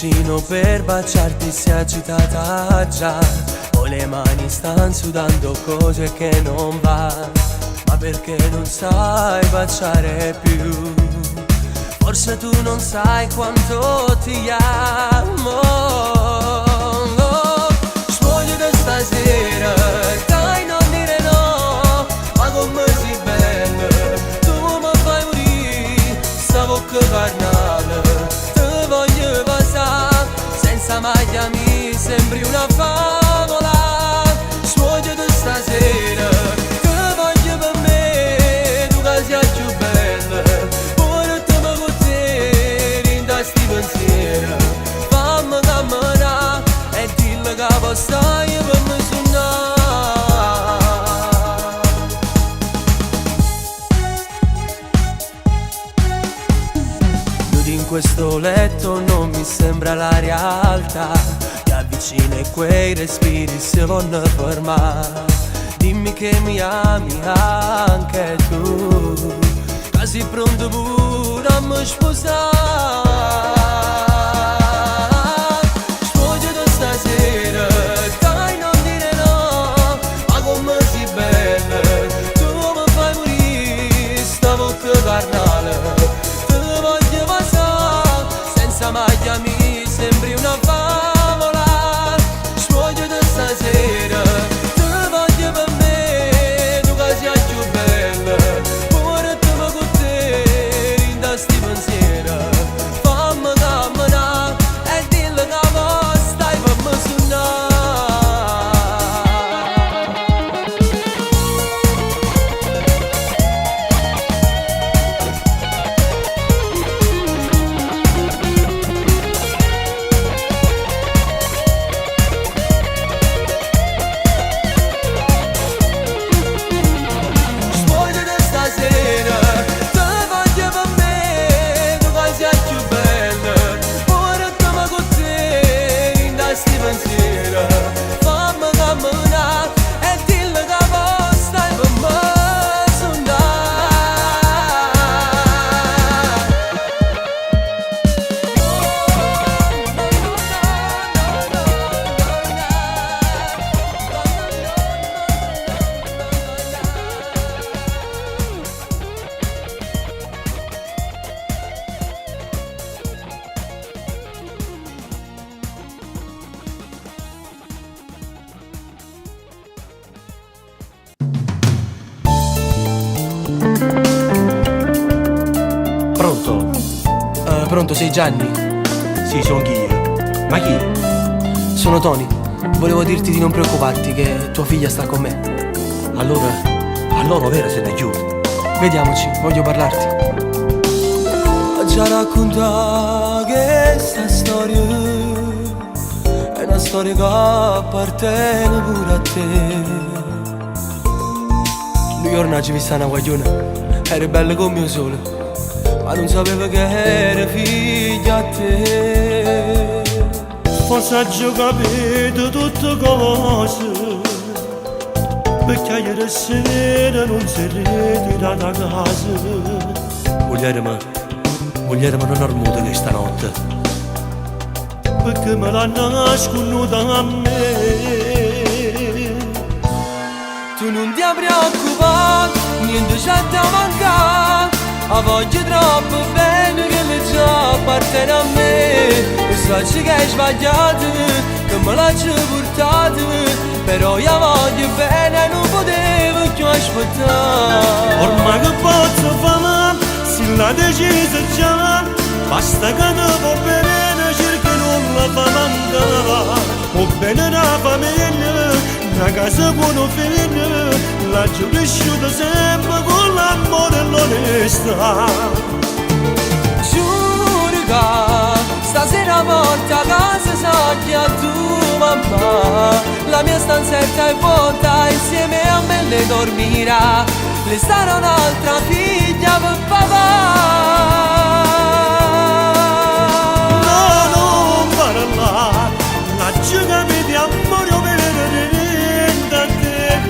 vicino per baciarti, sei agitata già. Ho le mani stan sudando, cose che non va. Ma perché non sai baciare più? Forse tu non sai quanto ti amo. Svogliati stasera, dai non dire no. Ma come sei bella, tu mi fai morire. Sta bocca carnale, te voglio passare. Senza maglia mi sembri una favola. Svogliati stasera, te voglio per me. Tu che sei più bella, fammi camminare e dillo che stai per me suonare. Nudi in questo letto non mi sembra la realtà. Ti avvicini e quei respiri si vanno fermare. Dimmi che mi ami anche tu, che sei pronto pure a mi sposare. Svogliati stasera, dai non dire no. Ma come sei bella, tu mi fai morire. Sta bocca carnale, te voglio passare. Senza maglia mi sembri una favola. Svogliati stasera, te voglio per me. Tu che sei più bella, pure tu mi con te rinda sti pensieri. Fammi camminare e dillo che stai per me suonare. Svogliati stasera, te voglio per me. Tu che sei più bella, pure tu mi con te rinda sti pensieri. Fammi camminare e dillo che stai per me Pronto? Pronto, sei Gianni? Sì, sono io. Ma chi? Sono Tony. Volevo dirti di non preoccuparti, che tua figlia sta con me. Allora vera se ne chiude. Vediamoci, voglio parlarti. Ho già raccontato che sta storia è una storia che appartiene pure a te. New York ci vista una guagliona, era bella come mio sole, ma non sapevo che era figlia a te. Forse ho capito tutte cose, perché ieri sera non si ritira da casa. Vogliamo non dormire questa notte, perché me la nascono a me. Tu non ti preoccupare, niente c'è da mancare. La voglio troppo bene che le già appartiene a me. Lo so che hai sbagliato, che me l'hai portato, però io voglio bene, non potevo più aspettare. Ormai che posso fare, se la decisa già, basta che ne va bene, cerca non la fa mancare. O bene la famiglia, una casa buona fine, la giù cresciuta sempre con l'amore e l'onestà. Giuro che stasera porta a casa soglia tu mamma. La mia stanzetta è vuota, insieme a me le dormirà. Le sarà un'altra figlia per papà. No, non parla, la giuga di amore per a te.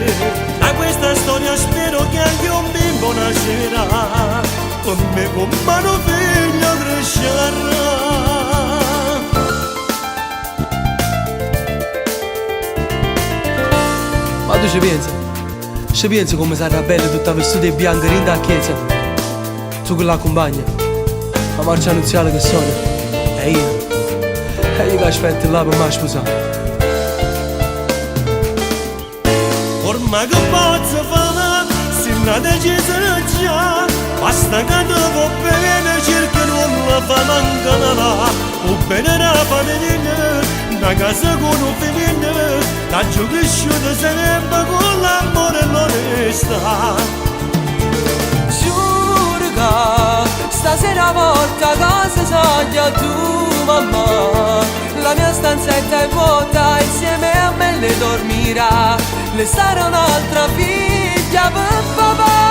Da questa storia spero che anche un bimbo nascerà, con me con mano figlio crescerà. tu ci pensi come sarà bella tutta vestita di bianco in da chiesa? Tu con la compagna, la marcia annuziale che suona, e io che aspetto là per me sposare. Ormai che posso fare, se la decisione già, basta che dopo bene cerchi non la fa mancare. O bene la famiglia, una casa con un figlio, la giù cresciuta sempre con l'amore e l'onestà. Giuro che stasera porta a casa soglia tu mamma, la mia stanzetta è vuota, insieme a me le dormirà, le sarà un'altra figlia per papà.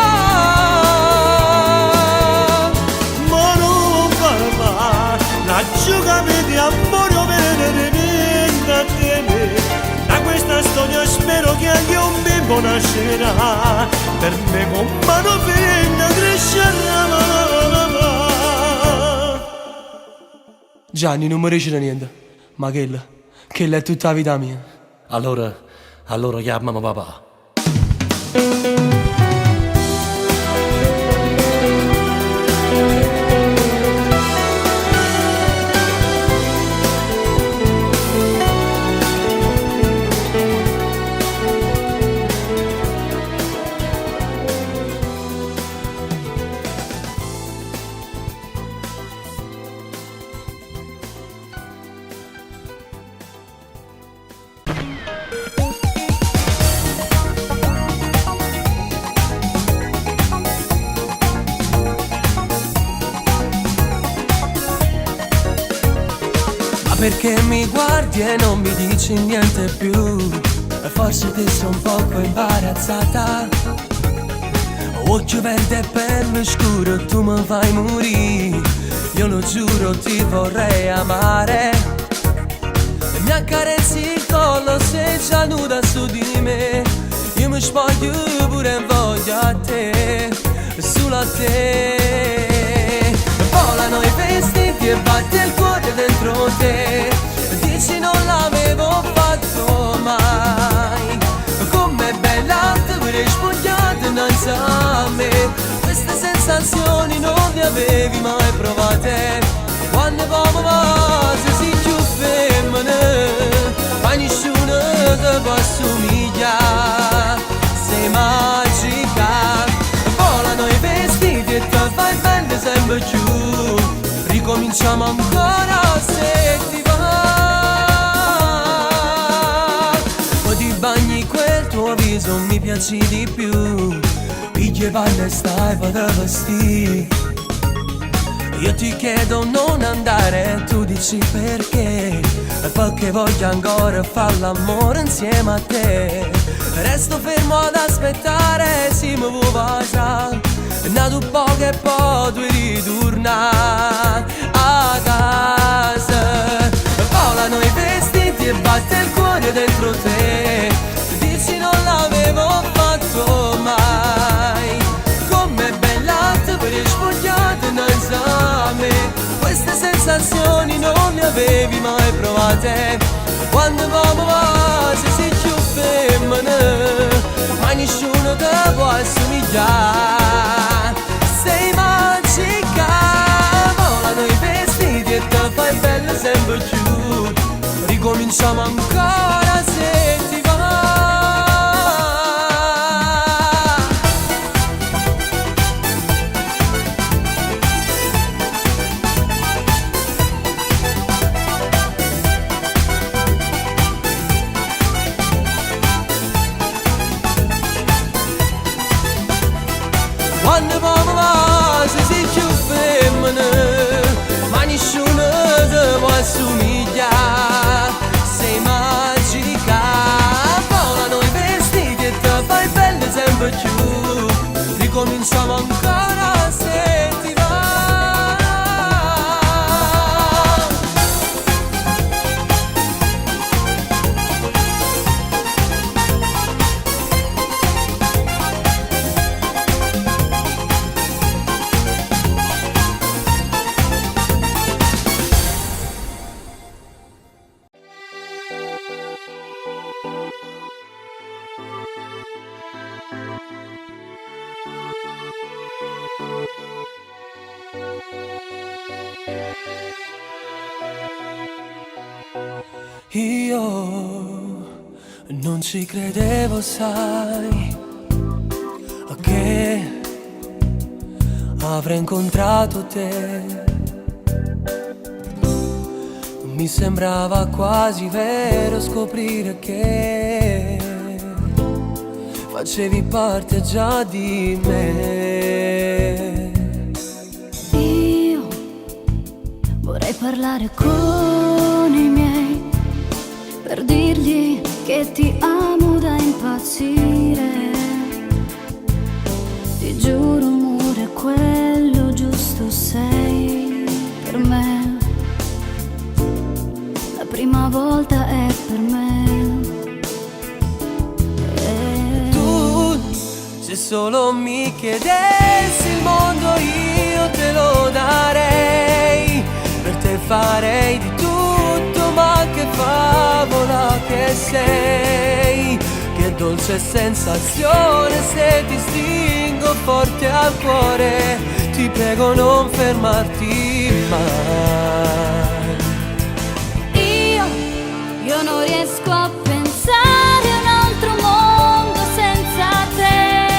Ma non parla, la gioca di amore o vedere niente a te. Da questa storia spero che anche un bimbo nascerà, per me con mano figlia crescerà. Gianni non mi dice niente, ma quella è tutta la vita mia. Allora chiamami papà. Perché mi guardi e non mi dici niente più? Forse ti sei un poco imbarazzata. Occhio verde e pelle scuro, tu mi fai morire. Io lo giuro ti vorrei amare. E mi accarezzi il collo, sei già nuda su di me. Io mi spoglio pure voglio a te, solo a te. Volano i vestiti e batte il cuore dentro te. Dici non l'avevo fatto mai. Com'è bella te pure spogliata innanzi a me. Queste sensazioni non le avevi mai provate. Quando come va se si più femmine, ma nessuno ti può assomigliare. Sei magica. Volano i vestiti e ti fai bene sempre più. Ricominciamo ancora se ti va. Poi ti bagni quel tuo viso, mi piaci di più. Pigli e palle stai per vestire. Io ti chiedo non andare, tu dici perché? Perché voglio ancora fare l'amore insieme a te. Resto fermo ad aspettare, si mi vuoi passare. Nato poco e poi tu ritorna a casa. Volano i vestiti e batte il cuore dentro te. Dici non l'avevo fatto mai. Com'è bella te pure spogliata innanzi a me. Queste sensazioni non le avevi mai provate. Quando uomo va se sei più femmine, ma nessuno ti può assomigliare. Sei magica. Volano i vestiti e ti fai bella sempre più. Ricominciamo ancora se ti va. Quando uomo va se sei più femmine, ma nessuno ti può assomigliare. Sei magica. Volano i vestiti e ti fai bella sempre più. Ricominciamo ancora se ti va. Io non ci credevo, sai, che avrei incontrato te. Mi sembrava quasi vero scoprire che facevi parte già di me. Io vorrei parlare con i miei per dirgli che ti amo da impazzire. Ti giuro, amore, quello giusto sei per me. La prima volta è per me. Tu, se solo mi chiedessi il mondo io te lo darei. Per te farei di tutto, ma che favola che sei. Che dolce sensazione se ti stringo forte al cuore. Ti prego non fermarti mai. Io non riesco a pensare a un altro mondo senza te.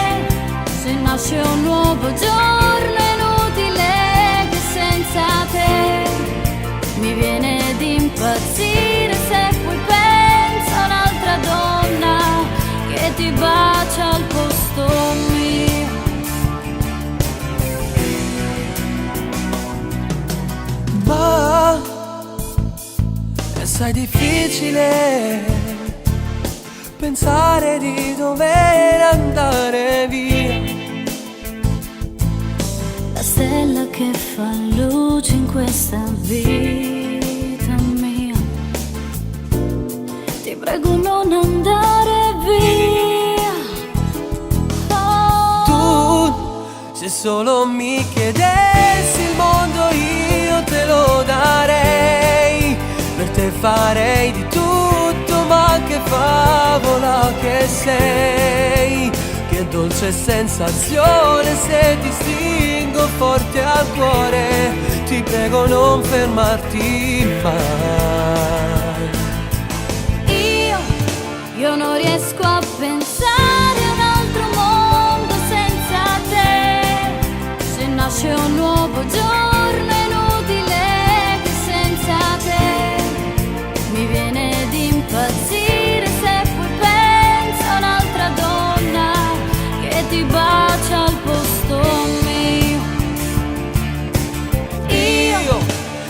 Se nasce un nuovo giorno è inutile che senza te. Mi viene di impazzire se poi penso a un'altra donna che ti bacia al posto mio. Ma è assai difficile pensare di dover andare via. La stella che fa luce in questa vita mia. Ti prego non andare via. Tu, se solo mi chiedessi il mondo io te lo darei. Per te farei di tutto, ma che favola che sei. Che dolce sensazione se ti stringo forte al cuore. Ti prego non fermarti mai. Io non riesco a pensare a un altro mondo senza te. Se nasce un nuovo giorno è inutile che senza te. Mi viene di impazzire se poi penso a un'altra donna che ti bacia al posto mio.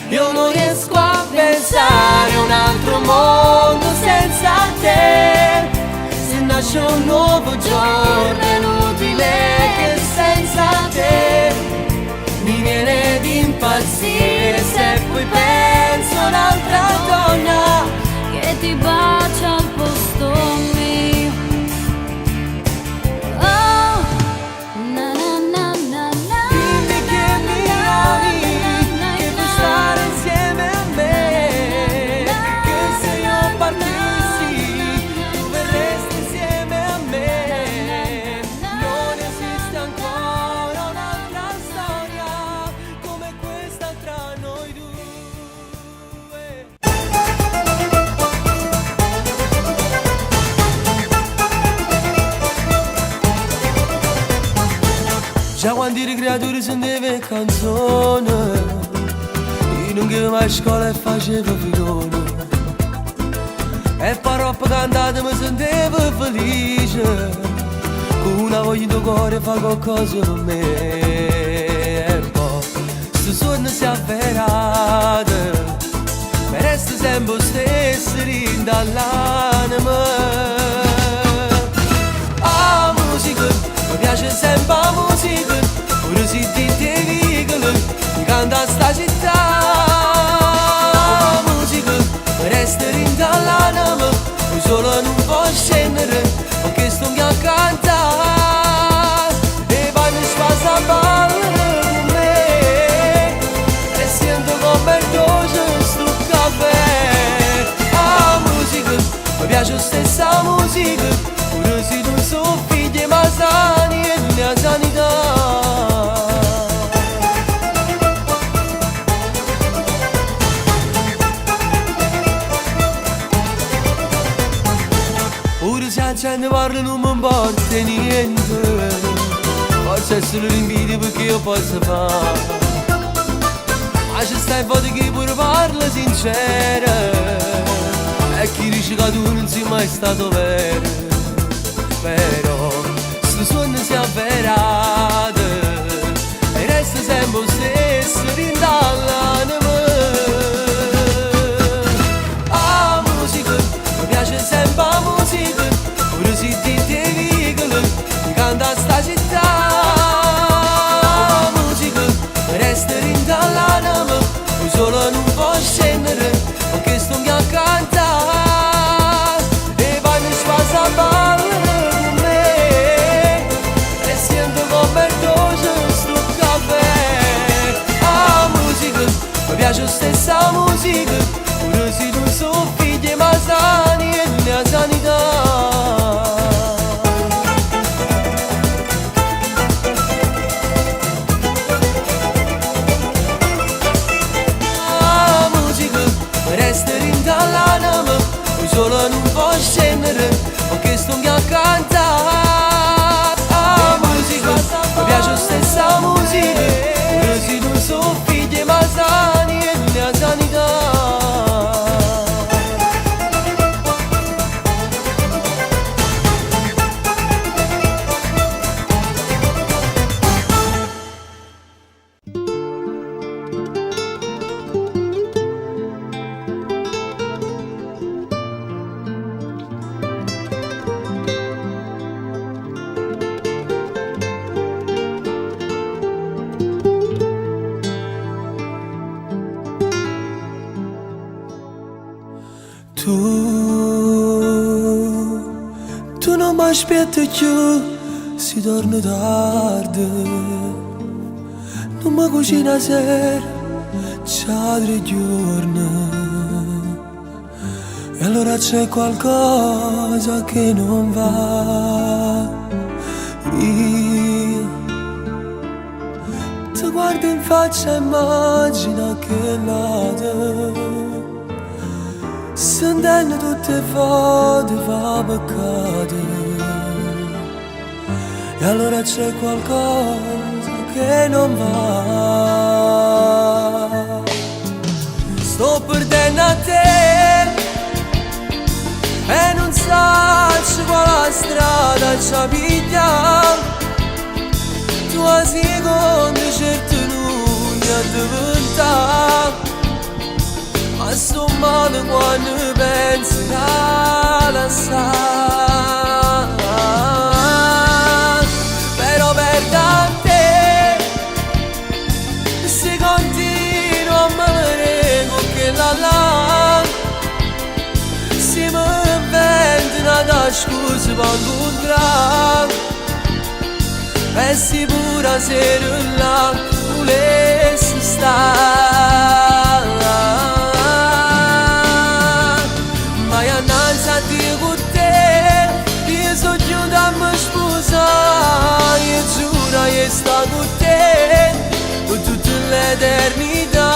Io non riesco a pensare a un altro mondo senza te. Se nasce un nuovo giorno è inutile che senza te. Mi viene di impazzire se poi penso a un'altra donna che ti bacia al posto mio. Oh, na na na na na. Dimmi che mi ami, che puoi stare insieme a me. Che se io partissi tu verresti insieme a me. Non esiste ancora un'altra storia come questa tra noi due. Già quando eri creatura sentivo canzone. Io non che mai a scuola e facevo filone. E parole cantate mi sentivo felice. Con una voglia di cuore fa qualcosa per me. E poi sto sogno si è avverato. Mi resta sempre lo stesso rindo all'anima. Ah, musica, mi piace sempre la musica. Pure se ti veicolo, mi canta sta città. Musica, mi resta rindo all'anima. Poi solo non può scendere, perché sto a cantare. E vai mi spasa a ballare con me. E sento come il dolce sto caffè. Ah, musica, mi piace la stessa musica. Pure se non sono figli ma sani e non ha sanità. se la gente parla non mi importa niente, forse è solo l'invidia perché io posso fare. Ma c'è stai foto che pure parla sincera, e chi dice che tu non sei mai stato vero. Però sto sogno si è avverato e resta sempre lo stesso rindall'anima. Ah, musica, mi piace sempre la musica, pure se ti vicolo mi canta sta città. Musica, mi resta rindall'anima, poi solo non può scendere perché sto a cantare. E poi mi spazza a ballare con me e sento come dolce sto caffè. Ah, musica, mi piace la stessa musica, pure se non sono figli ma sani e non ha sanità. Ah, musica, mi resta rindall'anima, poi solo non può scendere perché sto a cantare. Ah, musica, mi piace la stessa musica, pure se non sono figli ma sani e non ha sanità. Tu non mi aspetti più, si torna tardi, non mi cucina sera, c'ha 3 giorni, e allora c'è qualcosa che non va. Io ti guardo in faccia e immagina che nata, sentendo tutte le foto fa peccato, e allora c'è qualcosa che non va. Sto perdendo a te e non so quale strada ci pigliamo. Tu a seconda certo non mi addiventare, ma sto male quando pensi a lasciare. Però perdo a te, se continuo a morire con quella là, se mi invento una scusa per incontrare, e sicura se non la volessi stare. Ma io innanzi a dire con te, io sono giunta a me sposare, io giuro io sto con te per tutta l'eternità.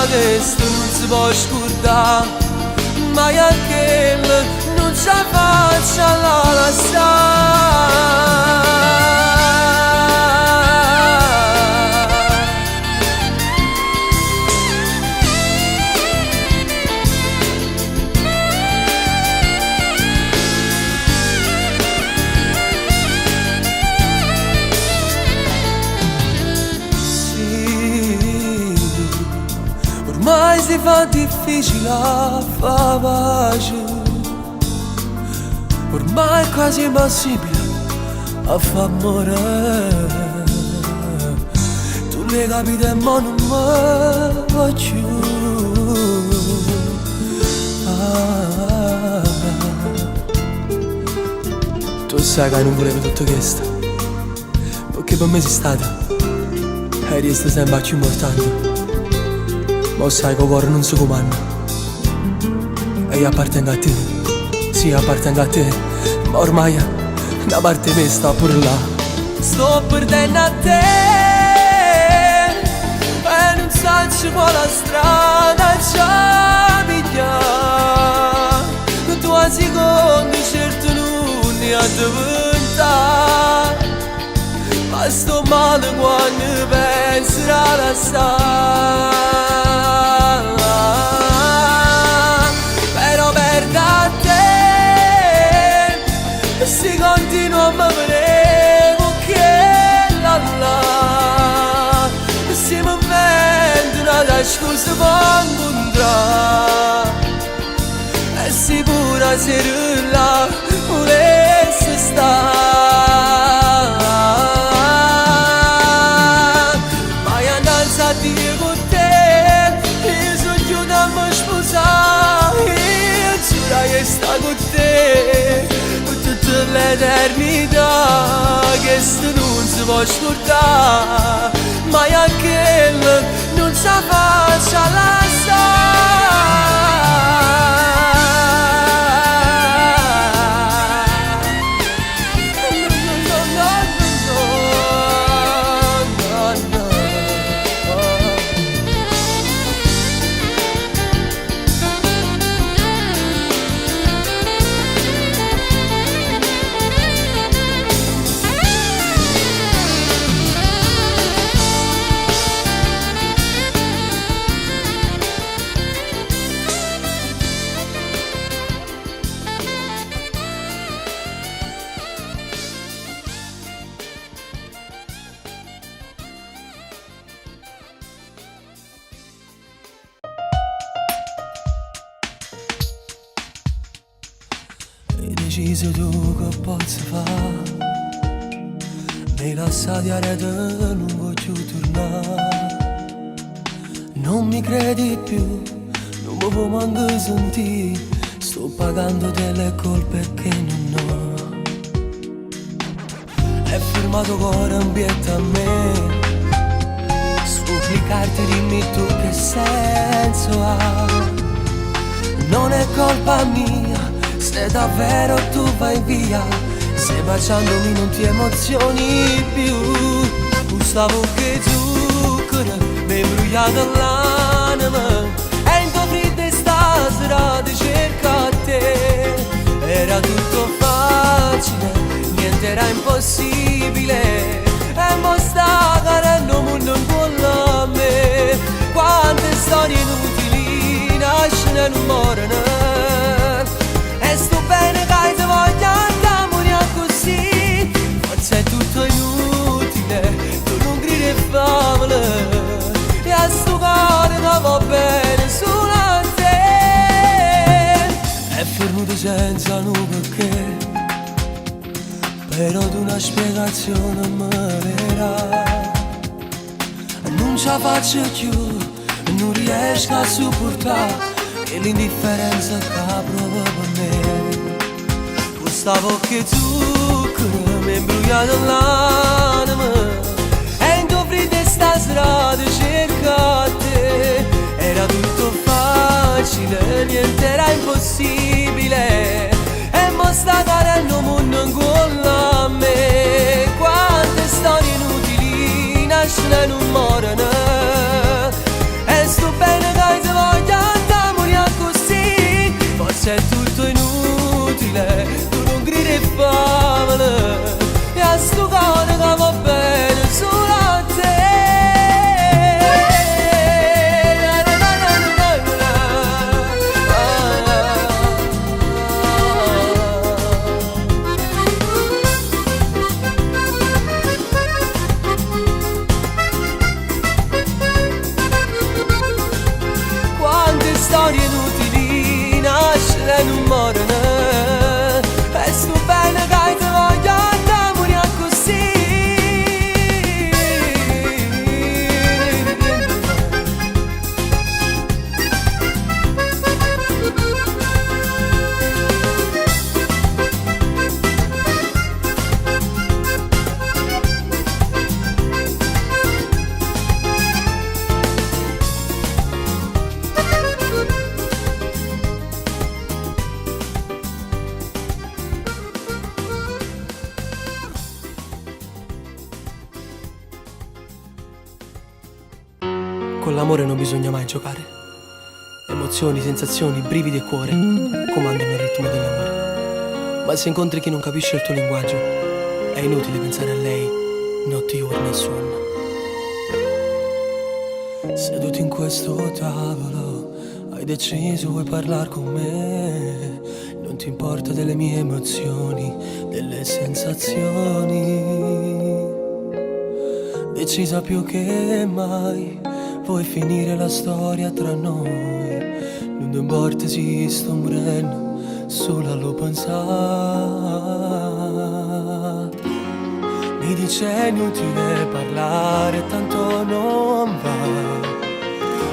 Questo non si può scordare, ma io anche non ce la faccio a lasciare. Ormai si fa difficile a fare pace, ormai è quasi impossibile a far morire. Tu le capite e mo non mi voglio. Tu sai che non volevo tutto questo, perché per me sei stata e resta sempre più importante. Ma sai che il cuore non si comanda, e io appartengo a te, sì appartengo a te, ma ormai una parte me sta pure là. Sto perdendo a te e non so quale strada ci pigliare. Tu a seconda certo non te vânta. Ma sto male quando penso a lasciare. Però per da te si continua a me vedere con che là là. Si mi invento una scusa per incontrare. E si pure se là volesse stare. Vai a danza Dio con te, io sono chiuso a me sposare. Io giuro che sta con te per tutta l'eternità. Che sto non si può scordare, mai anche non si faccia lasciare. Hai deciso tu che posso fare, mi lasciati a rete, non voglio tornare. Non mi credi più, non mi può manco sentire, sto pagando delle colpe che non ho. È firmato cuore un bietto a me, supplicarti dimmi tu che senso ha. Non è colpa mia se davvero tu vai via, se baciandomi non ti emozioni più. Gustavo che zucchero mi hai bruciato l'anima, e in tua fredda stasera ti cerco a te. Era tutto facile, niente era impossibile, e mo sta cadendo un mondo intorno a me. Quante storie inutili nascono e non morono, e sto bene che ti voglio andare, moriamo così. Forse è tutto inutile, tu non gridi e fammelo, e a sto cuore non va bene solo a te. È fermato senza un perché, però tu una spiegazione me verrà. Non ce la faccio più, non riesco a supportare che l'indifferenza che provo per me. Gustavo che zucchero mi hai imbrugliato l'anima, e in tua fredda stasera ti cerco a te. Era tutto facile, niente era impossibile, e mo sta cadendo un mondo intorno a me. Quante storie inutili nascono e non morono, e sto bene che ti voglio andare, moriamo così. Forse è tutto inutile, tu non gridi e fammelo, e a sto cuore che va bene solo a te. Quante storie inutili nascono e non morono, e sto bene che ti voglio andare, moriamo così. Con l'amore non bisogna mai giocare. Emozioni, sensazioni, brividi e cuore comandano il ritmo dell'amore. Ma se incontri chi non capisce il tuo linguaggio, è inutile pensare a lei, notti, giorni e sonno. Seduti in questo tavolo, hai deciso vuoi parlare con me. Non ti importa delle mie emozioni, delle sensazioni. Decisa più che mai, vuoi finire la storia tra noi. Non ti importa se sto morendo, solo lo pensare. Mi dice è inutile parlare, tanto non va.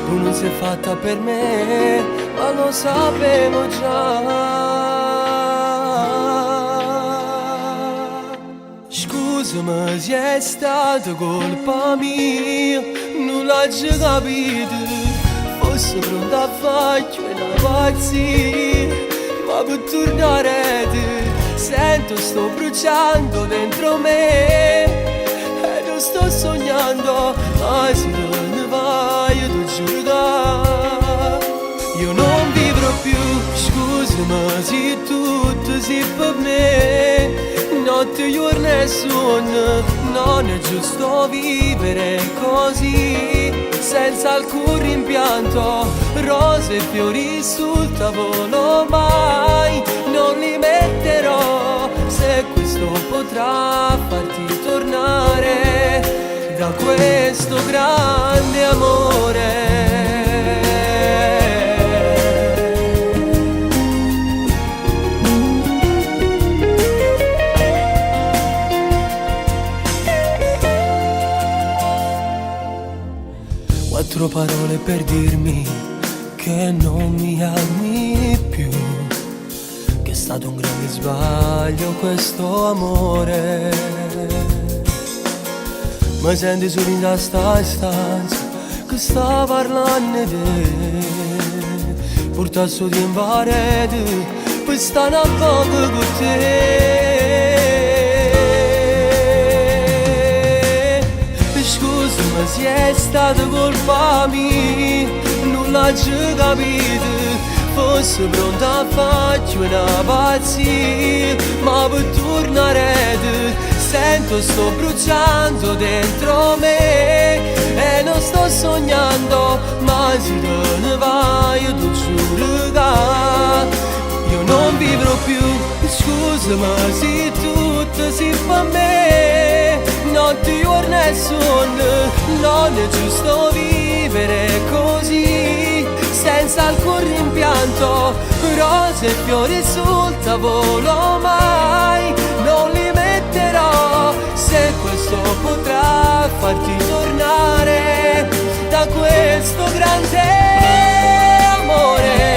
Tu non sei fatta per me, ma lo sapevo già. Scusami se è stata colpa mia, non l'ho già capito. Fosse pronta a farci una pazzia, ma per tornare te, sento sto bruciando dentro me. E non sto sognando, ma se non vai, tu giuro che io non vivrò più. Scusami se tutto si per me, notte, giorno e sonno. Non è giusto vivere così, senza alcun rimpianto. Rose e fiori sul tavolo mai non li metterò, se questo potrà farti tornare da questo grande amore. Quattro parole per dirmi che non mi ami più, che è stato un grande sbaglio questo amore. Ma senti solo in sta stanza che sta parlando di te, portato di in parete per stare a poco con te. Scusami se è stata colpa mia, non l'ho già capito. Fosse pronta a farci una pazzia, ma per tornare te, sento sto bruciando dentro me. E non sto sognando, ma se te ne vai, io ti giuro che io non vivrò più. Scusami se tutto si fa a me, notte, giorno e sonno. Non è giusto vivere così, senza alcun rimpianto. Rose e fiori sul tavolo mai non li metterò, se questo potrà farti tornare da questo grande amore.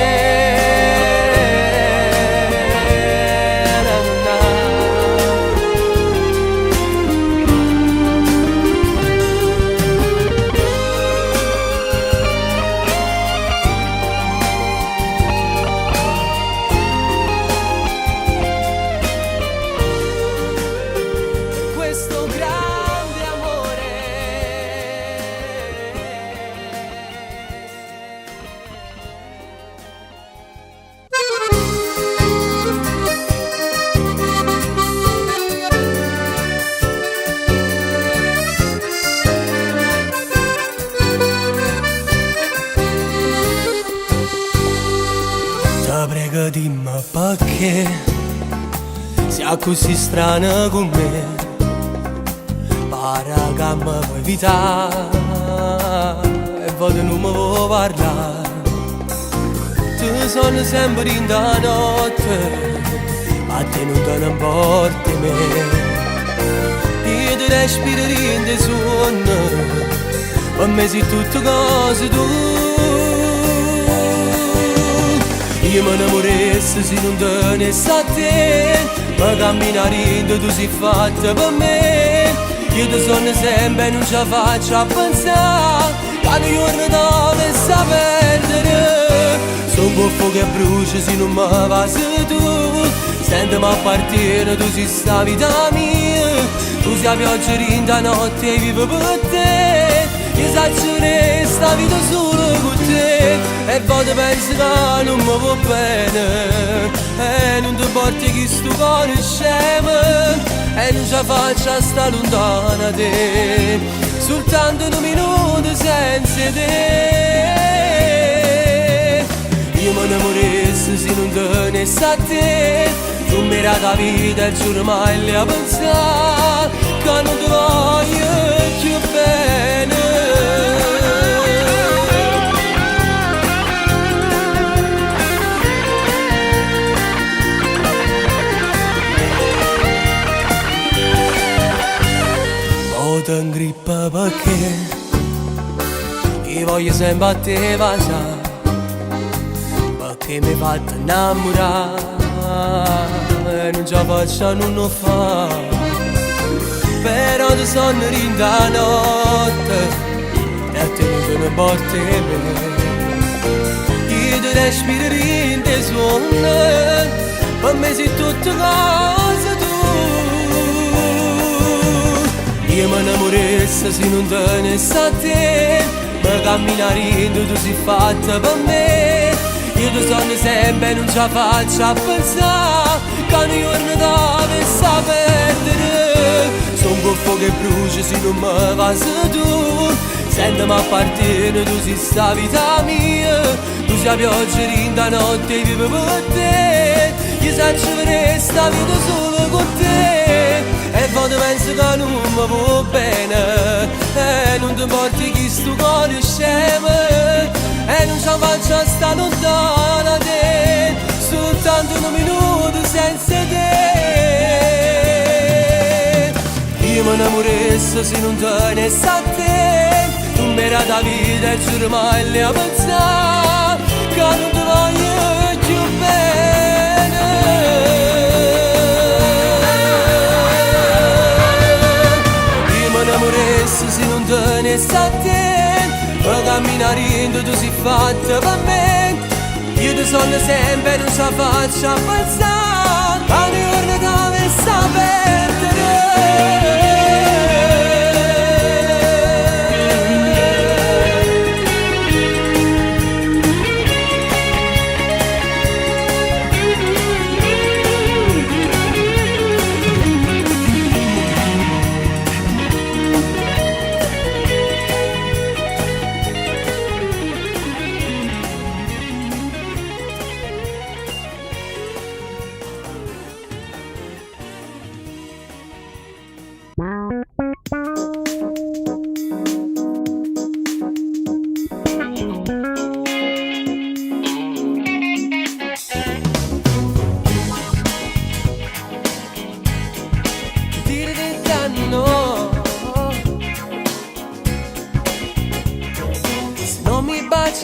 Prego dimmi perché sei così strana con me, pare che mi vuoi evitare e voglio non mi vuoi parlare. Tu sono sempre in da notte, ma te non te ne importa me. Io ti respiro in te sonno, per me sei tutte cose tu. Io mi innamorassi se non tenessi a te, ma camminare tu sei fatta per me. Io ti sono sempre e non ce la faccio a pensare che un giorno dovessi a perdere. Sono un buffo che brucia se non mi passi tu. Sentimi a partire, tu sei sta vita mia. Tu sei la pioggia rinda notte e vivo per te. Io saccio che sta vita solo con te e poi ti penso che non mi va bene e non ti porti chi sto cuore scemo e non ce la faccio a sta lontana da te soltanto un minuto senza te. Io mi innamorassi se non tenessi a te, tu mi era la vita e giuro mai le a pensare che non ti voglio più bene. Ti ingrippa perché io voglio sempre a te passare, perché mi fatto innamorare e non ce la faccio a non fare, però ti sono rinda notte e a te non te ne porti me, io ti respiro in te suono, per me sei tutte cose tu. Io mi innamorassi se non tenessi a te, ma camminare in tu sei fatta per me. Io ti sono sempre e non ce la faccio a pensare che un giorno dovessi perdere. Sono un buffo che brucia se non mi passi tu, sentimi appartiene, tu sei sta vita mia, tu sei la pioggia rinda notte e vivo per te. Io saccio che sta vita solo con te e poi ti penso che non mi va bene e non ti porti chi sto cuore scemo e non ce la faccio a sta lontana da te soltanto un minuto senza te. Io mi innamorassi se non tenessi a te, tu mi era la vita e giuro mai le a pensare che non ti voglio più bene. Se non tenessi a te, ma camminare in tu sei fatta per me. Io ti sono sempre e non ce la faccio a pensare a un giorno dovessi perdere.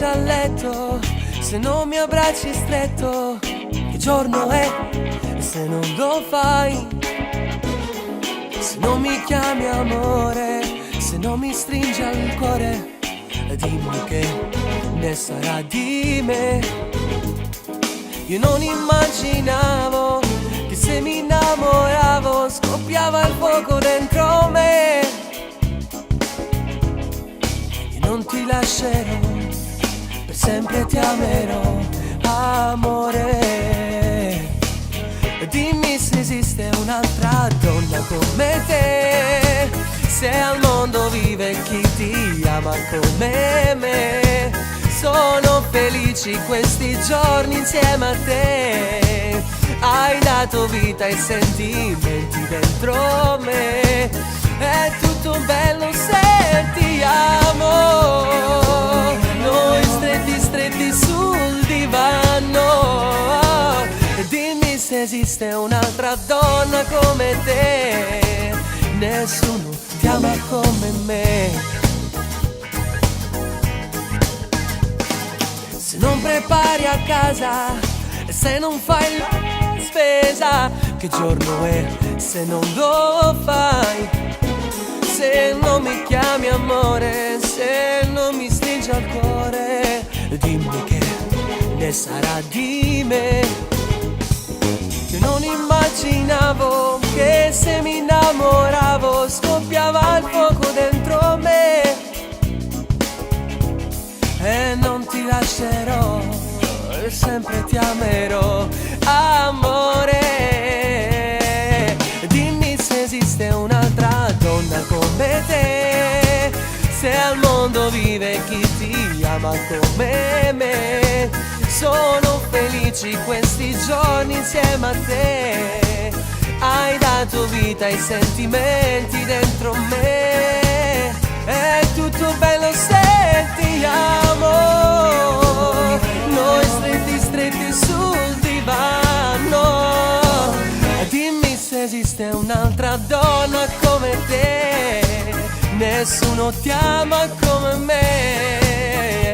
A letto, se non mi abbracci stretto, che giorno è? Se non lo fai, se non mi chiami amore, se non mi stringi al cuore, dimmi che ne sarà di me. Io non immaginavo che se mi innamoravo scoppiava il fuoco dentro me. Io non ti lascerò, sempre ti amerò, amore. Dimmi se esiste un'altra donna come te, se al mondo vive chi ti ama come me. Sono felici questi giorni insieme a te, hai dato vita ai sentimenti dentro me. È tutto bello se ti amo, noi stretti sul divano. Dimmi se esiste un'altra donna come te, nessuno ti ama come me. Se non prepari a casa, se non fai la spesa, che giorno è se non lo fai? Se non mi chiami amore, se non mi stringi al cuore, dimmi che ne sarà di me. Io non immaginavo che se mi innamoravo scoppiava il fuoco dentro me. ti lascerò, sempre ti amerò, amore. Dimmi se esiste un'altra donna come te, se al mondo vive chi ti ama come me. Sono felici questi giorni insieme a te, hai dato vita ai sentimenti dentro me. È tutto bello se ti amo, noi stretti sul divano. Dimmi se esiste un'altra donna come te, nessuno ti ama come me.